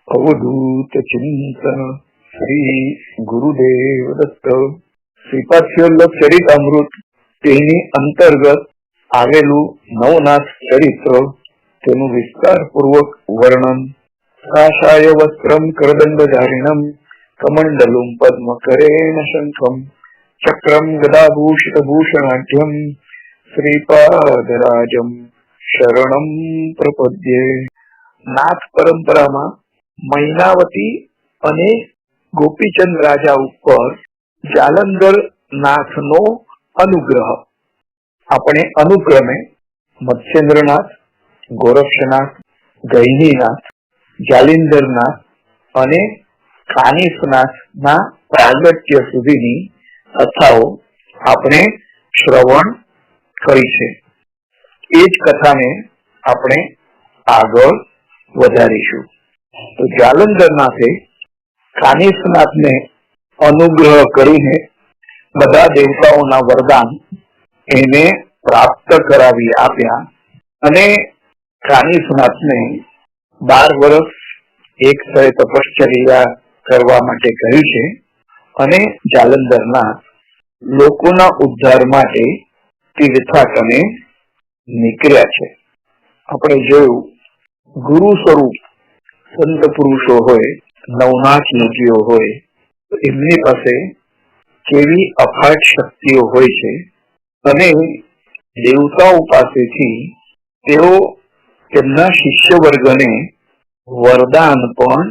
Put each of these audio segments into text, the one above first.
अवधूत चिंतन श्री गुरुदेव दत्त। શ્રીપાદ ચરિતામૃત તેની અંતર્ગત આવેલું નવનાથ ચરિત્ર, તેનું વિસ્તારપૂર્વક વર્ણન। કાષાય વસ્ત્રમ કરદંડધારિણમ કમંડલુમ પદ્મકરેણ શંખમ ચક્રમ ગદાભૂષિતભૂષણાઢ્યમ શ્રીપાદરાજમ શરણમ પ્રપદ્યે। નાથ પરંપરામાં મૈનાવતી અને ગોપીચંદ રાજા ઉપર જાલંધર નાથનો અનુગ્રહ। આપણે અનુક્રમે મત્સ્યેન્દ્રનાથ, ગોરક્ષનાથ, ગૈનીનાથ, જાલિંધરનાથ અને કાનિફનાથના પ્રાગટ્ય સુધીની કથાઓ આપણે શ્રવણ કરી છે। એ જ કથાને આપણે આગળ વધારીશું। તો જાલંધરનાથે કાનિફનાથને અનુગ્રહ કરીને બધા દેવતાઓના વરદાન એને પ્રાપ્ત કરાવી આપ્યા અને કાનિફનાથને 12 વર્ષ એક સ્થળે તપશ્ચર્યા કરવા માટે કહ્યું છે અને જાલંધરનાથ લોકોના ઉદ્ધાર માટે તીર્થાટને નીકળ્યા છે। આપણે જોયું, ગુરુ સ્વરૂપ સંત પુરુષો હોય, નવનાથ યોગીઓ હોય, એમની પાસે કેવી અફાટ શક્તિઓ હોય છે અને દેવતાઓ પાસેથી તેઓ તેમના શિષ્ય વર્ગને વરદાન પણ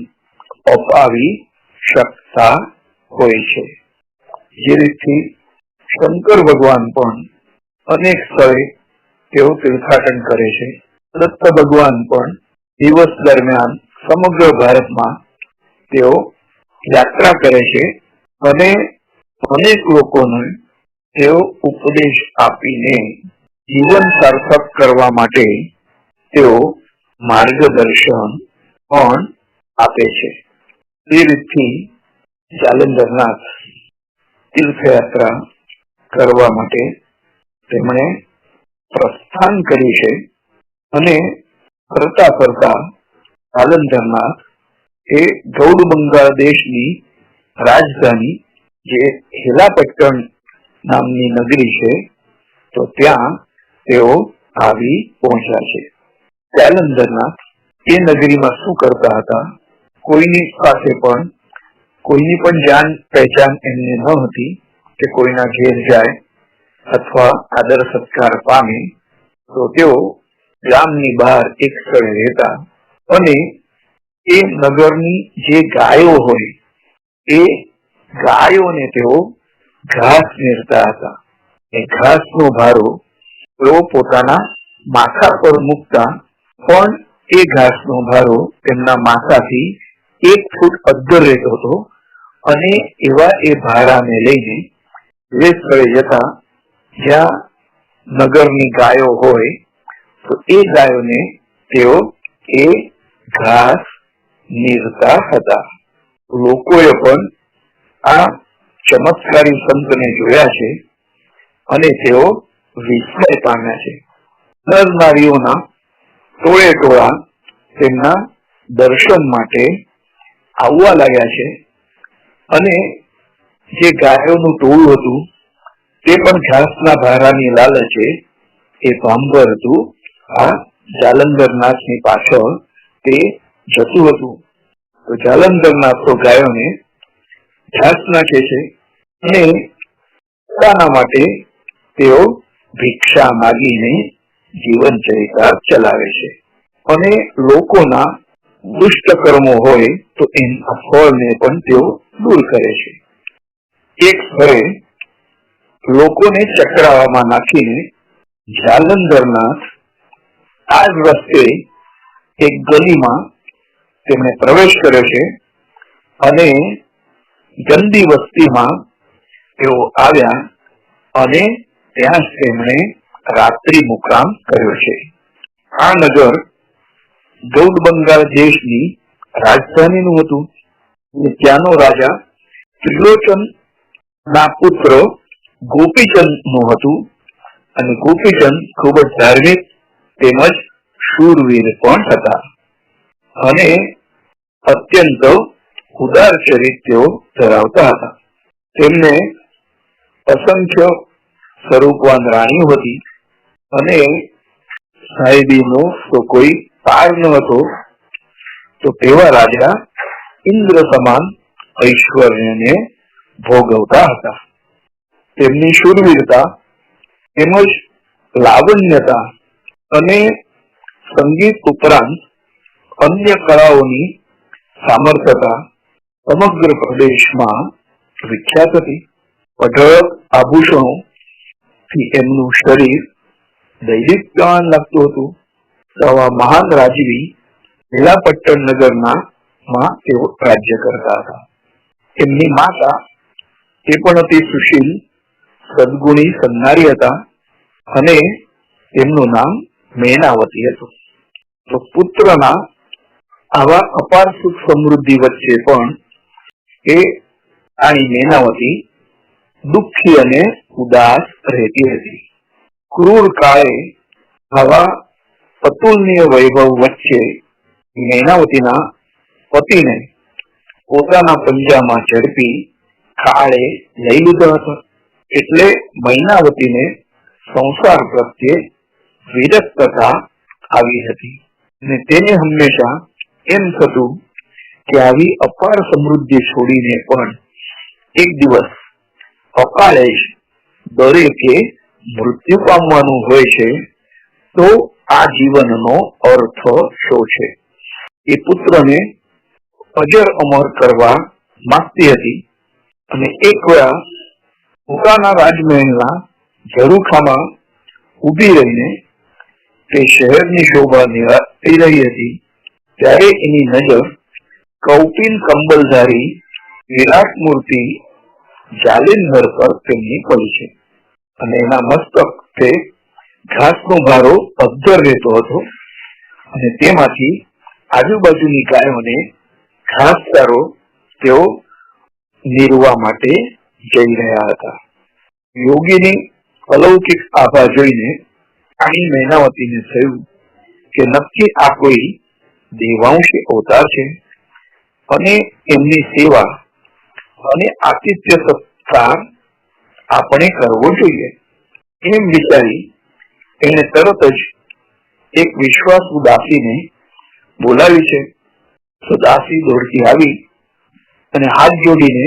અપાવી શકતા હોય છે। જે રીતથી શંકર ભગવાન પણ અનેક સ્થળે તેઓ તીર્થાટન કરે છે। દત્ત ભગવાન પણ દિવસ દરમિયાન સમગ્ર ભારતમાં તેઓ યાત્રા કરે છે અને અનેક લોકોને તેઓ ઉપદેશ આપીને જીવન સાર્થક કરવા માટે તેઓ માર્ગદર્શન પણ આપે છે। એ રીતથી જાલંધરનાથ તીર્થયાત્રા કરવા માટે તેમણે પ્રસ્થાન કર્યું છે અને ફરતા ફરતા જાલંધરનાથ એ ગૌડ બંગાળ દેશની રાજધાની જે હેલાપટ્ટણ નામની નગરી છે, તો ત્યાં તેઓ આવી પહોંચ્યા છે। જાલંધરનાથ એ નગરીમાં શું કરતા હતા, કોઈની પાસે પણ કોઈની પણ જાણ પહેચાન એમને ન હતી કે કોઈના ઘેર જાય અથવા આદર સત્કાર પામે, તો તેઓ ગામની બહાર એક સ્થળે રહેતા અને એ નગરની જે ગાયો હોય એ ગાયોને તેઓ ઘાસ મેરતા હતા। એ ઘાસનો ભારો તેઓ પોતાના માથા પર મૂકતા, પણ એ ઘાસનો ભારો તેમના માથાથી 1 ફૂટ અદ્ધર રહેતો હતો અને એવા એ ભારાને લઈને જે સ્થળે જતા જ્યાં નગરની ગાયો હોય, તો એ ગાયોને તેઓ એ ઘાસ નીરતા હતા। લોકોએ પણ આ ચમત્કારી સંતને જોયા છે અને તેઓ વિસ્મય પામ્યા છે। નર નારીઓના ટોળે ટોળા તેમના દર્શન માટે આવવા લાગ્યા છે અને જે ગાયોનું ટોળું હતું તે પણ ઘાસના ભારાની લાલચે એ ભાંભર હતું, આ જાલંધરનાથની પાછળ તે જતું હતું। તો જાલંધરનાથ તો ગાયોને ઘાસ નાખે છે અને પોતાના માટે તેઓ ભિક્ષા માગીને જીવન ચરિતાર્થ ચલાવે છે અને લોકોના દુષ્ટ કર્મો હોય તો એના ફળને પણ તેઓ દૂર કરે છે। એક સ્થળે લોકોને ચક્રાવામાં નાખીને જાલંધરનાથ આ જ રસ્તે એક ગલીમાં તેમણે પ્રવેશ કર્યો છે અને ગંદી વસ્તીમાં તેઓ આવ્યા અને ત્યાં જ તેમણે રાત્રિ મુકામ કર્યો છે। આ નગર ગૌડ બંગાળ દેશની રાજધાનીનું હતું અને ત્યાંનો રાજા ત્રિલોચન ના પુત્ર ગોપીચંદ નું હતું અને ગોપીચંદ ખૂબ જ ધાર્મિક તેમજ શૂરવીર પણ હતા અને અત્યંત ઉદાર ચરિત્રો ધરાવતા હતા. તેમને અસંખ્ય સ્વરૂપવાન રાણીઓ હતી અને સાહેબીનો તો કોઈ પાર ન હતો. તો તેવા રાજા ઇન્દ્ર સમાન ઐશ્વર્યને ભોગવતા હતા. તેમની શૂરવીરતા તેમજ લાવણ્યતા અને સંગીત ઉપરાંત અન્ય કળાઓની સામર્થ્યતા સમગ્ર પ્રદેશમાં વિખ્યાત હતી. અઢળક આભૂષણો થી એમનું શરીર દૈદીપ્યમાન લાગતું હતું. આવા મહાન રાજવી વેલાપટ્ટણ નગરમાં તેઓ રાજ્ય કરતા હતા. એમની માતા એ પણ અતિ સુશીલ સદગુણી સન્નારી હતા અને તેમનું નામ મેનાવતી હતું. તો પુત્રના આવા અપાર સુખ સમૃદ્ધિ વચ્ચે પણ એ રાણી મેનાવતી દુઃખી અને ઉદાસ રહેતી હતી. ક્રૂર કાળે આવા અતુલનીય વૈભવ વચ્ચે મેનાવતીના પતિને પોતાના પંજામાં ઝડપી કાળે લઈ લીધો હતો. એટલે મૈનાવતીને સંસાર પ્રત્યે વિરક્તતા આવી હતી અને તેને હંમેશા એમ થતું કે આવી અપાર સમૃદ્ધિ છોડીને પણ એક દિવસ અકાળે જ દરેકે મૃત્યુ પામવાનું હોય છે. તો આ જીવનનો અર્થ શું છે? એ પુત્રને અજર અમર કરવા માંગતી હતી અને એકવાર પોતાના રાજમહેલના ઝરૂખામાં ઉભી રહીને તે શહેરની શોભા નિહાળતી રહી હતી. ત્યારે એની નજર કૌપિન કંબલધારી વિરાટ મૂર્તિ જાલિંધર પર તેમની પડી છે અને એના મસ્તક તે ઘાસનો ભારો અદ્ધર રહેતો હતો અને તેમાંથી આજુબાજુની ગાયોને ઘાસચારો તેઓ નીરવા માટે જઈ રહ્યા હતા. યોગીની અલૌકિક આભા જોઈને રાણી મૈનાવતીને થયું કે નક્કી આ કોઈ દેવાંશી અવતાર છે અને એમની સેવા અને આતિથ્ય સત્કાર આપણે કરવો જોઈએ. એમ વિચારી એને તરત જ એક વિશ્વાસુ દાસીને બોલાવી છે. તો દાસી દોડતી આવી અને હાથ જોડીને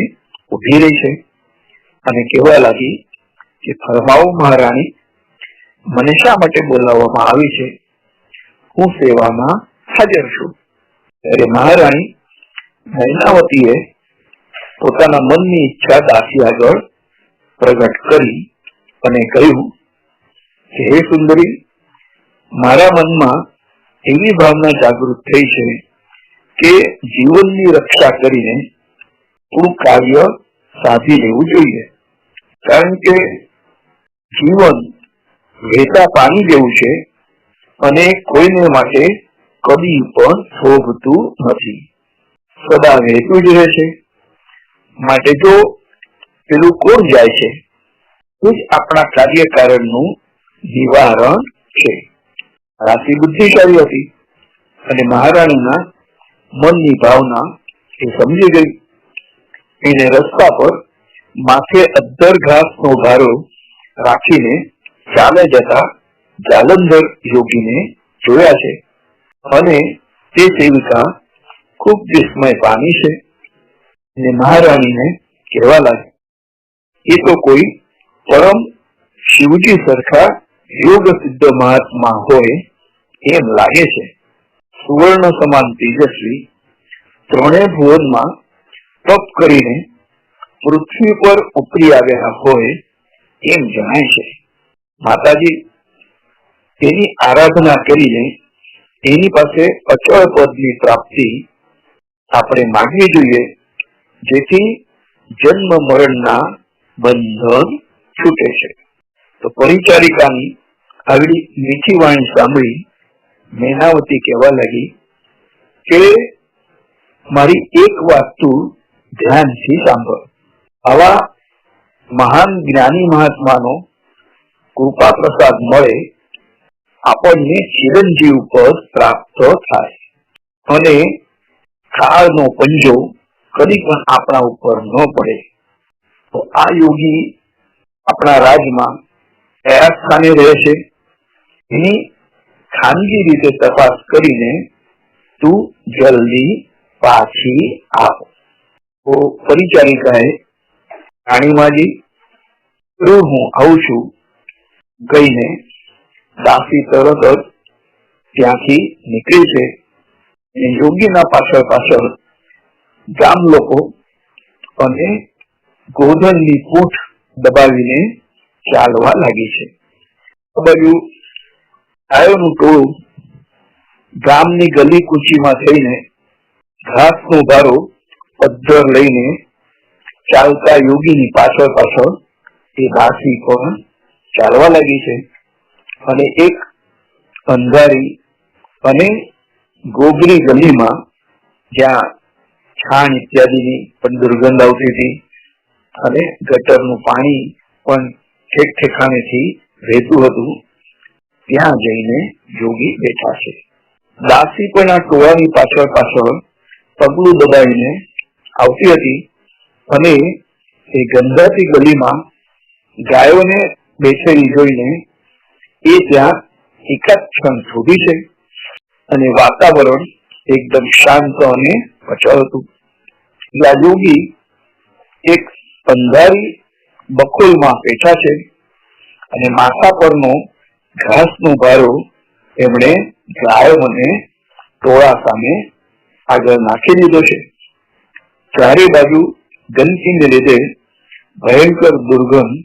ઉભી રહી છે અને કહેવા લાગી કે ફરમાવો મહારાણી, મને શા માટે બોલાવવામાં આવી છે? હું સેવામાં હાજર છું. ત્યારે મહારાણી મૈનાવતીએ પોતાના મનની ઈચ્છા દાસી આગળ પ્રગટ કરી અને કહ્યું કે હે સુંદરી, મારા મનમાં એવી ભાવના જાગૃત થઈ છે કે જીવનની રક્ષા કરીને થોડું કાર્ય સાધી લેવું જોઈએ. કારણ કે જીવન વહેતા પાણી જેવું છે અને કોઈને માટે કદી પણ શોભતું નથી, સદા વહેતું જ રહે છે. માટે જો પેલું કોણ જાય છે તો જ આપણા કાર્યકારણનું નિવારણ છે. રાશિ બુદ્ધિશાળી હતી અને મહારાણીના મનની ભાવના એ સમજી ગઈ. એને રસ્તા પર માથે અદ્ધર ઘાસનો ભારો રાખીને ચાલે જતા જાલંધર યોગીને જોયા છે અને તે સેવિકા ખૂબ વિસ્મય પામી છે અને મહારાણીને કહેવા લાગી, એ તો કોઈ પરમ શિવજી સરખા યોગ સિદ્ધ મહાત્મા હોય એમ લાગે છે. સુવર્ણ સમાન તેજસ્વી, ત્રણે ભુવનમાં તપ કરીને પૃથ્વી પર ઉતરી આવ્યા હોય એમ જણાય છે. માતાજી, તેની આરાધના કરીને એની પાસે અચળ પદની પ્રાપ્તિ આપણે માંગવી જોઈએ, જેથી જન્મ મરણના બંધન છૂટે છે. તો પરિચારિકાની આવી મીઠી વાણી સાંભળી મૈનાવતી કહેવા લાગી કે મારી એક વાત તું ધ્યાનથી સાંભળ. આવા મહાન જ્ઞાની મહાત્માનો કૃપા પ્રસાદ મળે આપણને ચિરંજીવ પદ પ્રાપ્ત થાય અને કાળનો પંજો કદી પણ આપણા ઉપર ન પડે. તો આ યોગી આપણા રાજમાં કયા સ્થાને રહે છે એની ખાનગી રીતે તપાસ કરીને તું જલ્દી પાછી આવ. તો પરિચારિકાએ રાણીમાજી હું આવું છું કહીને દાસી તરત જ ત્યાંથી નીકળી છે. યોગીના પાછળ પાછળ ગામ લોકો અને ગોધનની પૂંછ દબાવીને ચાલવા લાગી છે. આ બાજુ ગાયોનું ટોળું ગામની ગલી કૂચીમાં થઈને ઘાસનો ભારો પદ્ધર લઈને ચાલતા યોગીની પાછળ પાછળ એ દાસી પણ ચાલવા લાગી છે. અને એક અંધારી અને ગોગરી ગલીમાં જ્યાં છાણ ઇત્યાદિની પણ દુર્ગંધ આવતી હતી અને ગટરનું પાણી પણ ઠેક ઠેકાણેથી વહેતું હતું, ત્યાં જઈને યોગી બેઠા છે. દાસી પણ આ ટોળાની પાછળ પાછળ પગલું દબાવીને આવતી હતી અને એ ગંધાતી ગલીમાં ગાયોને બેઠેલી જોઈને એ ત્યાં એકાદ ક્ષણ થોભી છે અને વાતાવરણ એકદમ શાંત અને અચળ હતું. યોગી એક અંધારી બખોલમાં બેઠા છે અને માથા પરનો ઘાસનો ભારો એમણે ગાયો અને ટોળા સામે આગળ નાખી દીધો છે. ચારે બાજુ ગંદકીને લીધે ભયંકર દુર્ગંધ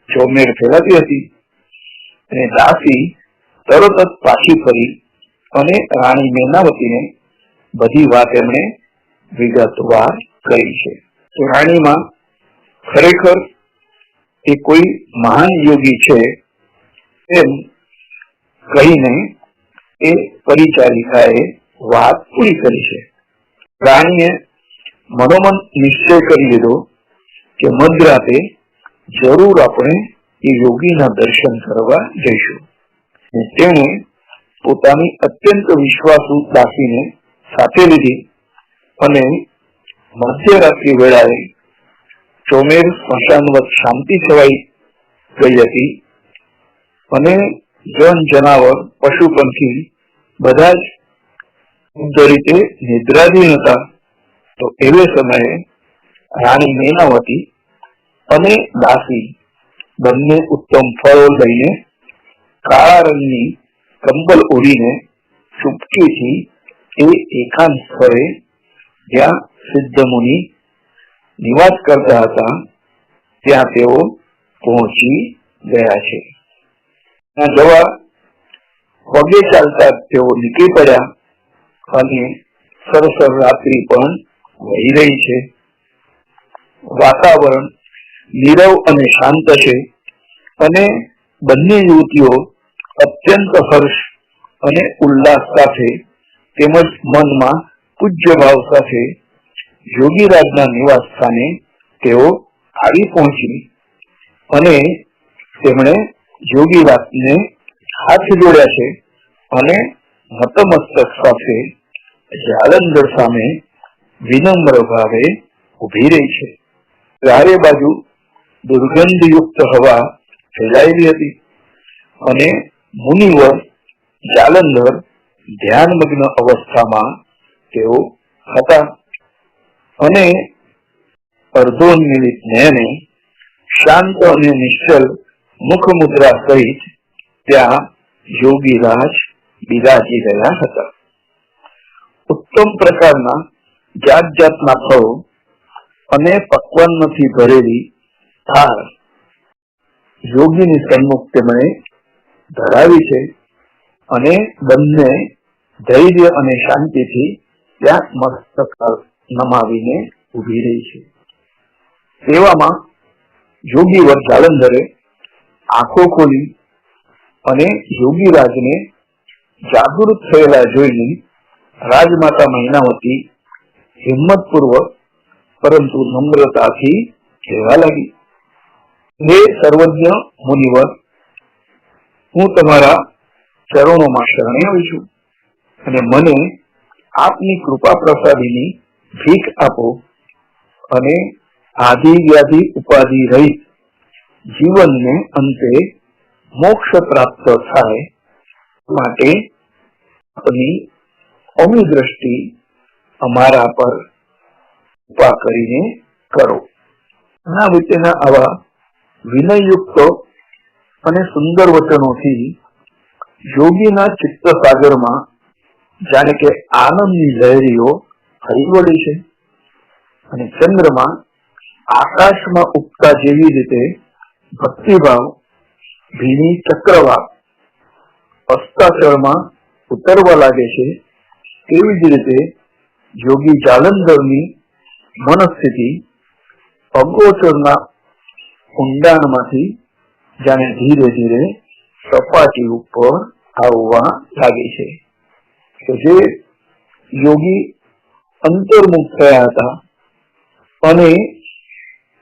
ચોમેર ફેલાતી હતી અને દાસી તરત જ પાછી ફરી અને રાણી મેનાવતીને બધી વાત એમણે વિગતવાર કરી છે. તો રાણીમાં ખરેખર એ કોઈ મહાન યોગી છે એમ કહીને એ પરિચારિકાએ વાત પૂરી કરી છે. રાણીએ મનોમન નિશ્ચય કરી લીધો કે મધરાતે જરૂર આપણે એ યોગીના દર્શન કરવા જઈશું. તેણે પોતાની અત્યંત વિશ્વાસુ દાસીને સાથે લીધી અને મધ્યરાત્રિ વેળાએ ચોમેર સ્મશાનવત શાંતિ છવાઈ ગઈ હતી અને જન જનાવર પશુ પંખી બધા જ શુદ્ધ રીતે નિદ્રાધીન હતા. તો એવે સમયે રાણી મેનાવતી અને દાસી બંને ઉત્તમ ફળો લઈને કાળા રંગની કંબલ ઓઢીને ચૂપકીથી એ એકાંત સ્થળે જ્યાં સિદ્ધ મુનિ નિવાસ કરતા હતા ત્યાં તેઓ પહોંચી ગયા છે. ત્યાં જવા પગે ચાલતા તેઓ નીકળી પડ્યા અને સરસર રાત્રિ પણ વહી રહી છે. વાતાવરણ નીરવ અને શાંત છે અને બંને યુવતીઓ અત્યંત હર્ષ અને ઉલ્લાસ સાથે તેમજ મનમાં પૂજ્ય ભાવ સાથે યોગીરાજના નિવાસ સ્થાને તેઓ આવી પહોંચી અને તેમણે યોગીરાજને હાથ જોડ્યા છે અને નતમસ્તક સાથે જાલંધર સામે વિનમ્ર ભાવે ઉભી રહી છે. ચારે બાજુ દુર્ગંધયુક્ત હવા ફેલાયેલી હતી અને મુનિવર જાલંધર ધ્યાનમગ્ન અવસ્થામાં તેઓ હતા અને અર્ધોન્મિલિત નયને શાંત અને નિશ્ચલ મુખ મુદ્રા સહિત ત્યાં યોગીરાજ બિરાજી રહ્યા હતા. ઉત્તમ પ્રકારના જાત જાતના ફળો અને પકવાનથી ભરેલી થાળ યોગીની સન્મુખ તેમણે ધરાવી છે અને બંને ધૈર્ય અને શાંતિથી ત્યાં મસ્તક નમાવીને ઉભી રહી છે. તેવામાં યોગીવર જાલંધરે આંખો ખોલી અને યોગીરાજને જાગૃત થયેલા જોઈને રાજમાતા મૈનાવતી હિંમતપૂર્વક પરંતુ નમ્રતાથી કહેવા લાગી, હે સર્વજ્ઞ મુનિવર, હું તમારા ચરણોમાં શરણે આવી છું અને મને આપની કૃપા પ્રસાદીની ભીખ આપો અને આદિ વ્યાધિ ઉપાધિ રહિત જીવનને અંતે મોક્ષ પ્રાપ્ત થાય માટે આપની અમી દ્રષ્ટિ અમારા પર કૃપા કરીને કરો. ના વિતેના આવા વિનયયુક્ત અને સુંદર વચનોથી યોગીના ચિત્ત સાગરમાં જાણે કે આનંદની લહેરીઓ હરી વળી છે અને ચંદ્રમાં આકાશમાં ઉગતા જેવી રીતે ભક્તિભાવ ભીની ચક્રવાત અસ્તાચળમાં ઉતરવા લાગે છે, તેવી જ રીતે યોગી જાલંધરની મનસ્થિતિ અગોચરના ઊંડાણમાંથી જાણે ધીરે ધીરે સપાટી ઉપર આવવા લાગે છે. તો જે યોગી અંતર્મુખ થયા હતા અને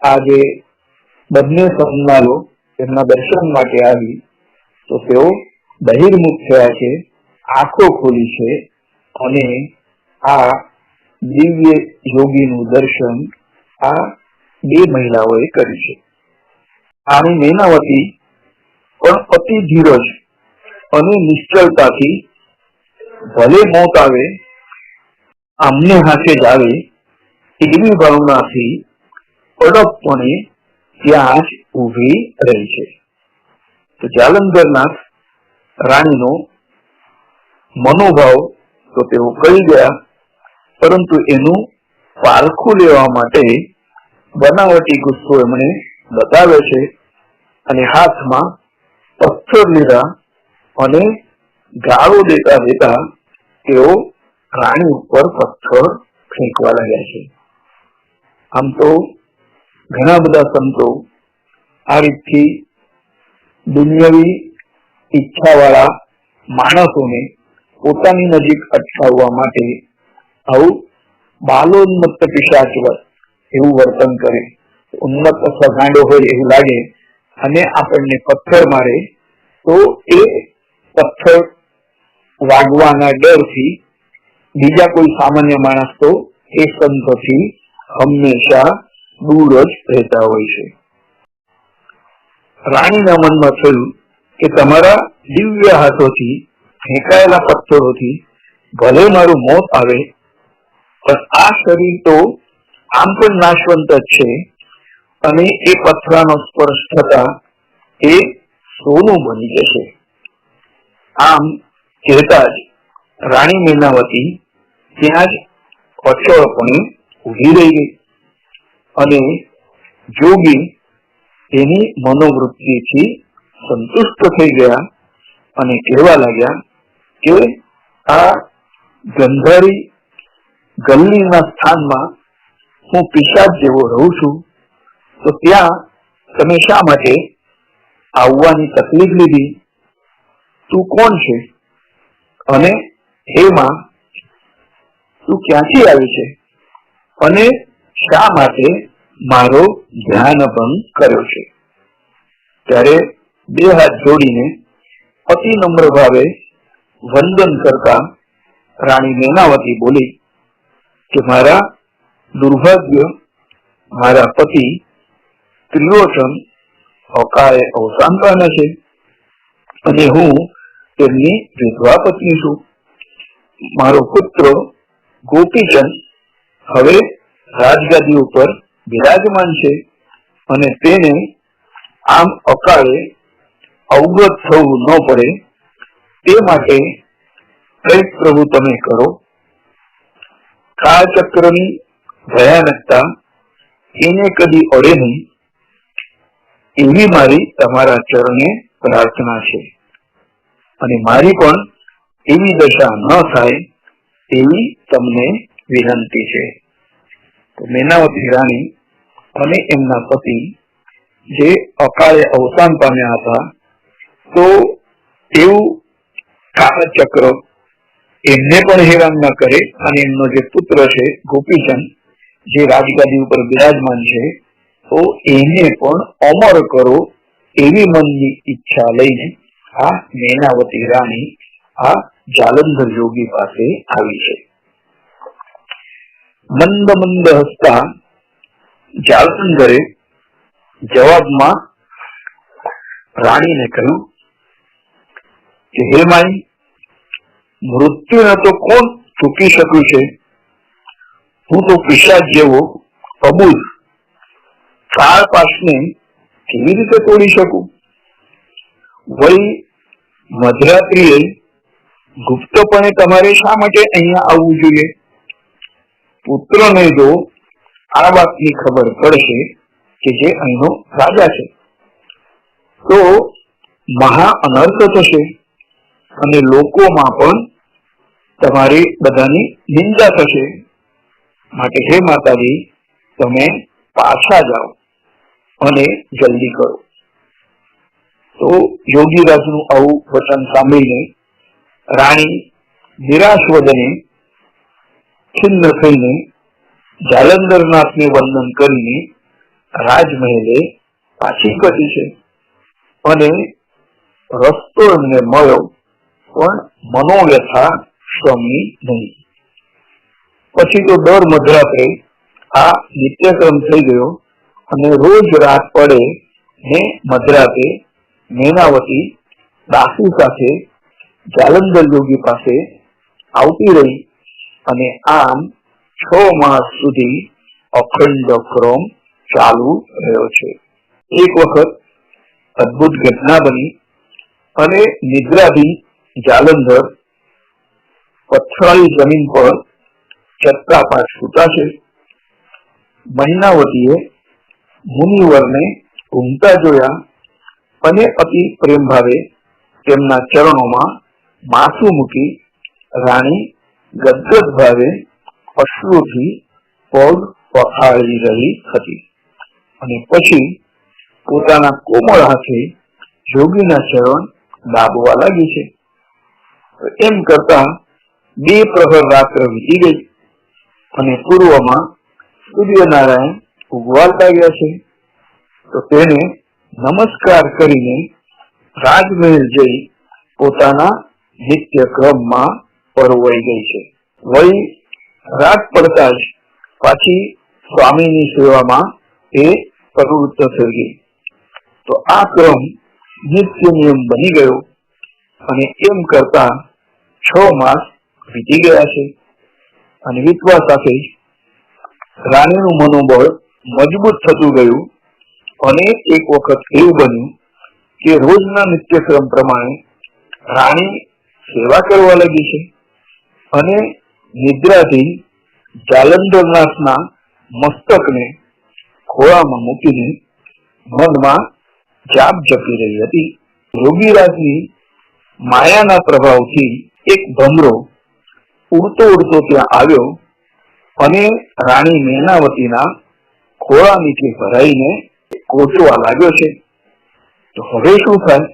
આજે બંને સંજ્ઞાઓ તેમના દર્શન માટે આવી તો તેઓ બહિર્મુખ થયા છે, આંખો ખોલી છે અને આ દિવ્ય યોગીનું દર્શન આ બે મહિલાઓએ કર્યું છે. આની મેનાવતી પણ અતિ ધીરજ અને નિશ્ચલતાથી ભલે મોત આવે આમને હાથે જ આવે એવી ભાવનાથી અડગપણે ત્યાં જ ઉભી રહી છે. તો જાલંધરનાથ રાણીનો મનોભાવ તો તેઓ કહી ગયા, પરંતુ એનું પારખું લેવા માટે બનાવટી ગુસ્સો એમણે બતાવ્યો છે અને હાથમાં પથ્થર લીધા અને ગાળો દેતા દેતા તેઓ રાણી ઉપર પથ્થર ફેંકવા લાગ્યા છે. આમ તો ઘણા બધા સંતો આ રીતથી દુનિયાવી ઈચ્છાવાળા માણસોને પોતાની નજીક અટકાવવા માટે આવું બાલોન્મત્ત પિશાચવત એવું વર્તન કરે, ઉન્મત્ત સગાંડો હોય એવું લાગે અને આપણને પથ્થર મારે તો એ પથ્થર વાગવાના ડરથી બીજા કોઈ સામાન્ય માણસ તો એ સંતથી હંમેશા દૂર જ રહેતા હોય છે. રાણીના મનમાં થયું કે તમારા દિવ્ય હાથોથી ફેંકાયેલા પથ્થરોથી ભલે મારું મોત આવે પણ આ શરીર તો આમ પણ નાશવંત જ છે અને એ પથરાનો સ્પર્શ થતા એ સોનું બની જશે. આમ કહેતા જ રાણી મેનાવતી ત્યાં જ અચળપણે ઉભી રહી ગઈ અને જોગી એની મનોવૃત્તિથી સંતુષ્ટ થઈ ગયા અને કહેવા લાગ્યા કે આ ગંધારી ગલ્લીના સ્થાનમાં હું પિશાચ જેવો રહું છું, તો ત્યાં તમે શા માટે આવવાની તકલીફ લીધી? તું કોણ છે અને એમાં તું ક્યાંથી આવી છે અને શા માટે મારો ધ્યાન ભંગ કર્યો છે? ત્યારે બે હાથ જોડીને અતિ નમ્ર ભાવે વંદન કરતા રાણી મેનાવતી બોલી કે મારા દુર્ભાગ્ય મારા પતિ ત્રિલોચન અકાળે અવસાન પામ્યા છે અને હું તેમની વિધવા પત્ની છું. મારો પુત્ર ગોપીચંદ હવે રાજગાદી ઉપર બિરાજમાન છે અને તેને આમ અકાળે અવગત થવું ન પડે તે માટે કંઈક પ્રભુ તમે કરો. કાળચક્રની ભયાનકતા એને કદી અડે નહીં એવી મારી તમારા ચરણે પ્રાર્થના છે અને મારી પણ એવી દશા ન થાય એવી તમને વિનંતી છે. તો મેનાવતી રાણી અને એમના પતિ જે અકાળે અવસાન પામ્યા હતા તો એવું કાળચક્ર એમને પણ હેરાન ન કરે અને એમનો જે પુત્ર છે ગોપીચંદ જે રાજગાદી ઉપર બિરાજમાન છે તો એને પણ અમર કરો એવી મનની ઈચ્છા લઈને આ મેનાવતી રાણી આ જાલંધર યોગી પાસે આવી છે. મંદ મંદ હસતા જાલંધરે જવાબમાં રાણીને કહ્યું કે હે માઈ, મૃત્યુને તો કોણ ચૂકી શક્યું છે? હું તો પિશાચ જેવો અબૂઝ કાળ પાસને કેવી રીતે તોડી શકું? વળી મધરાત્રિએ ગુપ્તપણે તમારે શા માટે અહીંયા આવવું જોઈએ? પુત્રને જો આ વાતની ખબર પડશે કે જે અહીંનો રાજા છે તો મહા અનર્થ થશે અને લોકોમાં પણ તમારી બધાની નિંદા થશે. માટે હે માતાજી, તમે પાછા જાઓ અને જલ્દી કરો. તો યોગીરાજનું આવું વચન સાંભળીને રાણી નિરાશ વદને ખિન્ન થઈને જાલંધરનાથને વંદન કરીને રાજમહેલે પાછી કરી છે અને રસ્તો એમને મળ્યો, પણ મનોવ્યથા શમી નહીં. પછી તો દર મધરાત્રે આ નિત્યક્રમ થઈ ગયો અને રોજ રાત પડે ને મધરાતે મેનાવતી દાસી સાથે જાલંધર યોગી પાસે આવતી રહી અને આમ 6 માસ સુધી અખંડ ક્રમ ચાલુ રહ્યો છે. એક વખત અદભુત ઘટના બની અને નિદ્રાધીન જાલંધર પથરાળી જમીન પર ચત્રાપાટ સૂતા છે. મહિનાવતીએ મુનિવરને ઊંઘતા જોયા અને અતિ પ્રેમ ભાવે તેમના ચરણોમાં માથું મૂકી રાણી ગદગદ ભાવે અશ્રુથી પગ પખાળી રહી હતી અને પછી પોતાના કોમળ હાથે યોગીના ચરણ દાબવા લાગી છે. એમ કરતા 2 પ્રહર રાત્ર વીતી ગઈ અને પૂર્વમાં સૂર્યનારાયણ ઉગવા લાગ્યા છે. તો તેને નમસ્કાર કરીને રાજમહેલ જઈ પોતાના નિત્ય ક્રમમાં પરવાઈ ગઈ છે. વળી રાત પડતા જ પાછી સ્વામીની સેવામાં એ પ્રવૃત્ત થઈ ગઈ. તો આ ક્રમ નિત્ય નિયમ બની ગયો અને એમ કરતા 6 માસ વીતી ગયા છે. અને વીતવા સાથે રાણીનું મનોબળ મજબૂત થતું ગયું અને એક વખત એવું બન્યું કે રોજના નિત્યક્રમ પ્રમાણે રાણી સેવા કરવા લાગી છે અને નિદ્રાથી જાલંધરનાથના મસ્તકને ખોળામાં મૂકીને મનમાં જાપ જપી રહી હતી. યોગીરાજની માયાના પ્રભાવથી એક ભમરો ઉડતો ઉડતો ત્યાં આવ્યો અને રાણી મેનાવતીના ખોળા નીચે ભરાઈને કોચવા લાગ્યો છે. તો હવે શું થાય?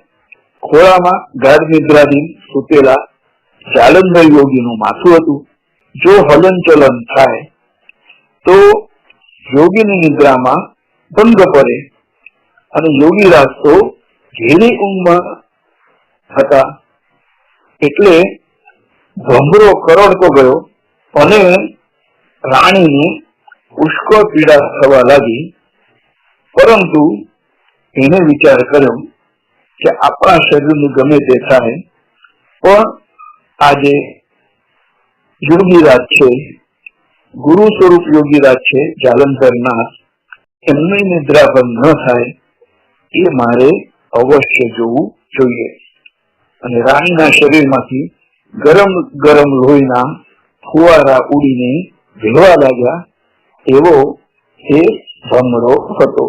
ખોળામાં ગાઢ નિદ્રાધીન સૂતેલા જાલંધર યોગીનું માથું હતું. જો હલન ચલન થાય તો યોગીની નિદ્રામાં ભંગ પડે અને યોગીરાજ તો ઘેરી ઊંઘમાં હતા. એટલે ભમરો કરડતો ગયો અને રાણીને પુષ્કળ પીડા થવા લાગી. પરંતુ એને વિચાર કર્યો કે આપણા શરીરનું ગમે તે થાય પણ આજે યોગીરાજ છે, ગુરુ સ્વરૂપ યોગીરાજ છે જાલંધરનાથ, એમની નિદ્રા ભંગ ન થાય એ મારે અવશ્ય જોવું જોઈએ. અને રાણીના શરીરમાંથી ગરમ ગરમ લોહીના ફુવારા ઉડીને વહેવા લાગ્યા એવો એ ભમરો હતો.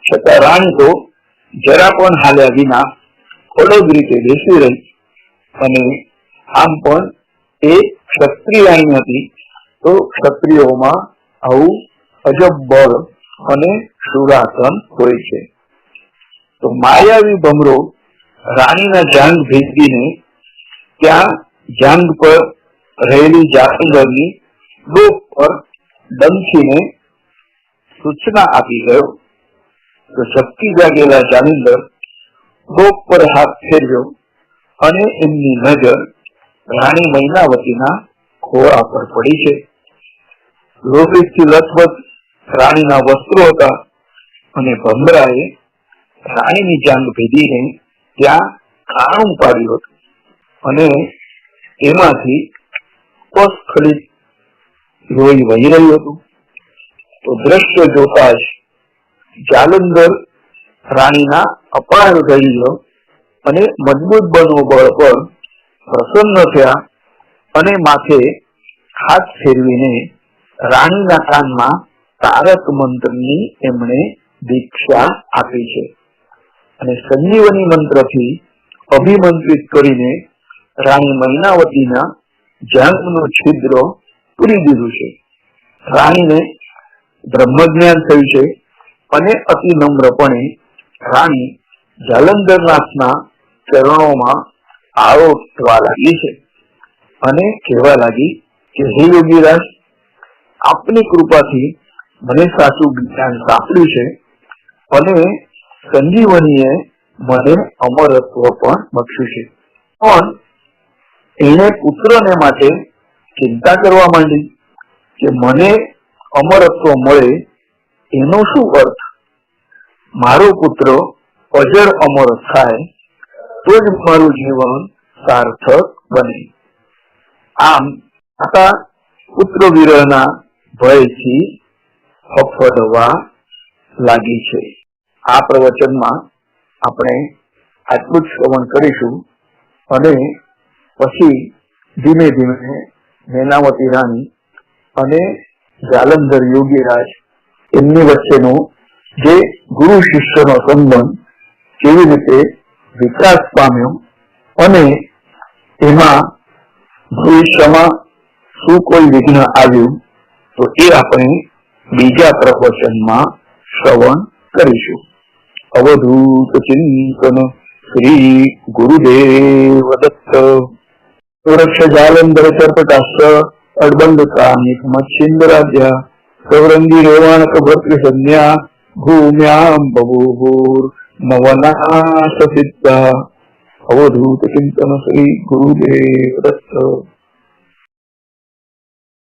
છતાં રાણી તો જરા પણ હાલ્યા વિના અડગ રીતે બેસી રહી અને આમ પણ એ ક્ષત્રિયાણી હતી. તો ક્ષત્રિયોમાં આવું અજબ બળ અને શુરાસન હોય છે. તો માયાવી ભમરો રાણીના જાંગ ભેદીને ત્યાં જાંગ પર રહેલી જાલંધરની ડોક પર ડંખીને સૂચના આપી ગયો. તો શક્તિ જાગેલા જાલંધર ડોક પર હાથ ફેરવ્યો અને એમની નજર રાણી મૈનાવતીના ખોળા પર પડી છે. લોહીથી લથબથ રાણીના વસ્ત્રો હતા અને ભમરાએ રાણીની જાંગ ભેદીને ત્યાં ખાણું પાડ્યું હતું અને એમાંથી સ્ખલિત લોહી વહી રહ્યું હતું. તો દ્રશ્ય જોતા જ જાલંધર રાણીના અપાર ધૈર્ય અને મજબૂત મનોબળ પર પ્રસન્ન થયા અને માથે હાથ ફેરવીને રાણીના કાનમાં તારક મંત્રની એમણે દીક્ષા આપી છે અને સંજીવની મંત્રથી અભિમંત્રિત કરીને રાણી મૈનાવતીના જાંઘનું છિદ્ર પૂરી દીધું છે. રાણીને બ્રહ્મજ્ઞાન થયું છે અને અતિ નમ્રપણે રાણી જાલંધરનાથના ચરણોમાં આરોટવા લાગી છે અને કહેવા લાગી કે હે યોગીરાજ, આપની કૃપાથી મને સાચું જ્ઞાન સાંપડ્યું છે અને સંજીવનીએ મને અમરત્વ પણ બખ્યું છે. પણ એને પુત્રને માટે ચિંતા કરવા માંડી કે મને અમરત્વ મળે એનો શું અર્થ? મારો પુત્ર અજર અમર થાય તો જ મારું જીવન સાર્થક બને. આમ માતા પુત્ર વિરહના ભયથી ફફડવા લાગી છે. આ પ્રવચનમાં આપણે આટલું જ શ્રવણ કરીશું અને પછી ધીમે ધીમે મૈનાવતી રાણી અને જાલંધર યોગીરાજ એમની વચ્ચેનો જે ગુરુ શિષ્યનો સંબંધ કેવી રીતે વિકાસ પામ્યો અને એમાં ભવિષ્યમાં શું કોઈ વિઘ્ન આવ્યું તો એ આપણે બીજા પ્રવચનમાં શ્રવણ કરીશું. અવધૂત ચિંતન શ્રી ગુરુદેવ દત્ત. સુરક્ષ જાલંધર ચરપટાશ્ચ અડબંધ કામિક મચ્છિન્દ્રાદ્યા સૌરંગી રેવાણક ભર્તૃ સંજ્ઞા ભૂમ્યામ બભૂભૂર નવનાશ સિદ્ધા. અવધૂત ચિંતન શ્રી ગુરુદેવ દત્ત.